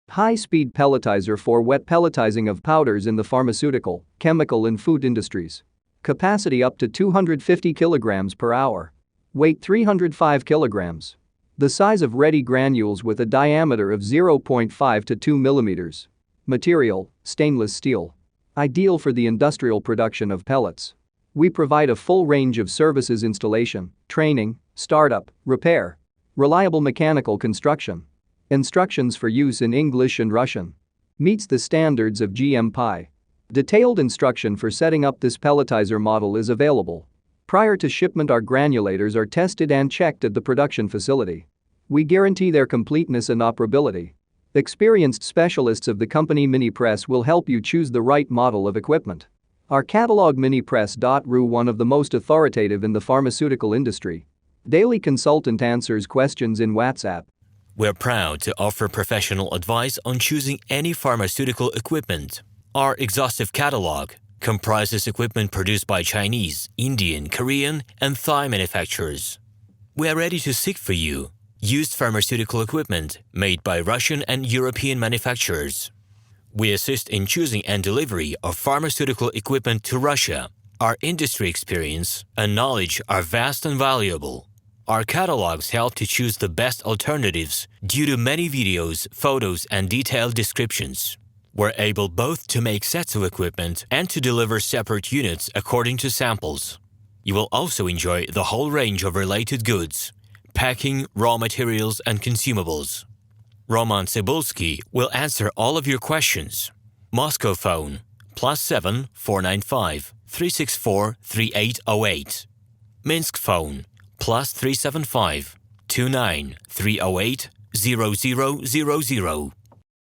High-speed pelletizer for wet pelletizing of powders in the pharmaceutical, chemical and food industries. Capacity up to 250 kilograms per hour. Weight 305 kilograms. The size of ready granules with a diameter of 0.5 to 2 millimeters. Material, stainless steel. Ideal for the industrial production of pellets. We provide a full range of services: installation, training, startup, repair. Reliable mechanical construction. Instructions for use in English and Russian. Meets the standards of GMP. Detailed instruction for setting up this pelletizer model is available. Prior to shipment, our granulators are tested and checked at the production facility. We guarantee their completeness and operability. Experienced specialists of the company Minipress will help you choose the right model of equipment. Our catalog Minipress.ru, one of the most authoritative in the pharmaceutical industry. Daily consultant answers questions in WhatsApp. We're proud to offer professional advice on choosing any pharmaceutical equipment. Our exhaustive catalog comprises equipment produced by Chinese, Indian, Korean, and Thai manufacturers. We are ready to seek for you used pharmaceutical equipment made by Russian and European manufacturers. We assist in choosing and delivery of pharmaceutical equipment to Russia. Our industry experience and knowledge are vast and valuable. Our catalogs help to choose the best alternatives due to many videos, photos, and detailed descriptions. We're able both to make sets of equipment and to deliver separate units according to samples. You will also enjoy the whole range of related goods, packing, raw materials, and consumables. RomanTsibulsky will answer all of your questions. Moscow phone +7 495 364 3808. Minsk phone +375 29 308 0000.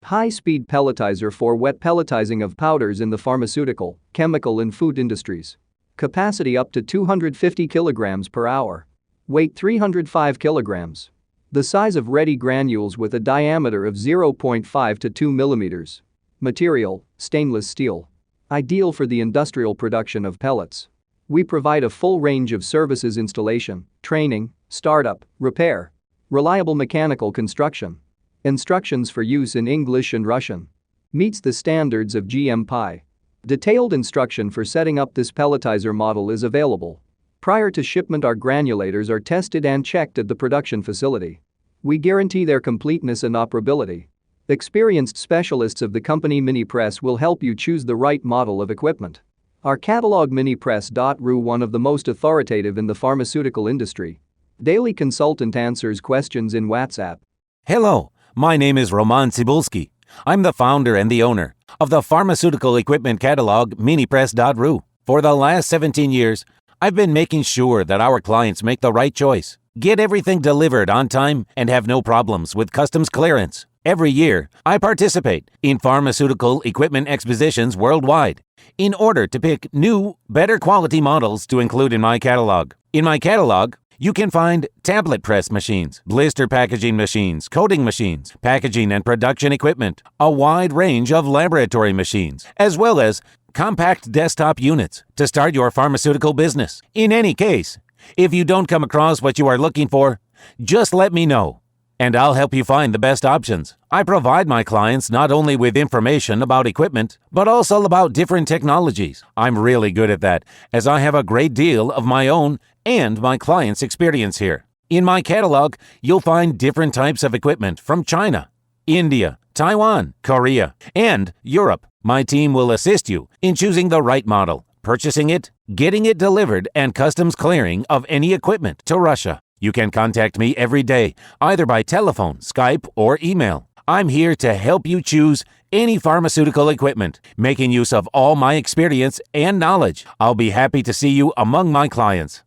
High-speed pelletizer for wet pelletizing of powders in the pharmaceutical, chemical and food industries. Capacity up to 250 kilograms per hour. Weight 305 kilograms. The size of ready granules with a diameter of 0.5 to 2 millimeters. Material, stainless steel. Ideal for the industrial production of pellets. We provide a full range of services: installation, training, startup, repair. Reliable mechanical construction. Instructions for use in English and Russian. Meets the standards of GMP. Detailed instruction for setting up this pelletizer model is available. Prior to shipment, our granulators are tested and checked at the production facility. We guarantee their completeness and operability. Experienced specialists of the company Minipress will help you choose the right model of equipment. Our catalog Minipress.ru, one of the most authoritative in the pharmaceutical industry. Daily consultant answers questions in WhatsApp. Hello, my name is RomanTsibulsky. I'm the founder and the owner of the pharmaceutical equipment catalog Minipress.ru. For the last 17 years, I've been making sure that our clients make the right choice, get everything delivered on time, and have no problems with customs clearance. Every year, I participate in pharmaceutical equipment expositions worldwide in order to pick new, better quality models to include in my catalog. In my catalog, you can find tablet press machines, blister packaging machines, coating machines, packaging and production equipment, a wide range of laboratory machines, as well as compact desktop units to start your pharmaceutical business. In any case, if you don't come across what you are looking for, just let me know, and I'll help you find the best options. I provide my clients not only with information about equipment, but also about different technologies. I'm really good at that, as I have a great deal of my own and my clients' experience here. In my catalog, you'll find different types of equipment from China, India, Taiwan, Korea, and Europe. My team will assist you in choosing the right model, purchasing it, getting it delivered, and customs clearing of any equipment to Russia. You can contact me every day, either by telephone, Skype, or email. I'm here to help you choose any pharmaceutical equipment, making use of all my experience and knowledge. I'll be happy to see you among my clients.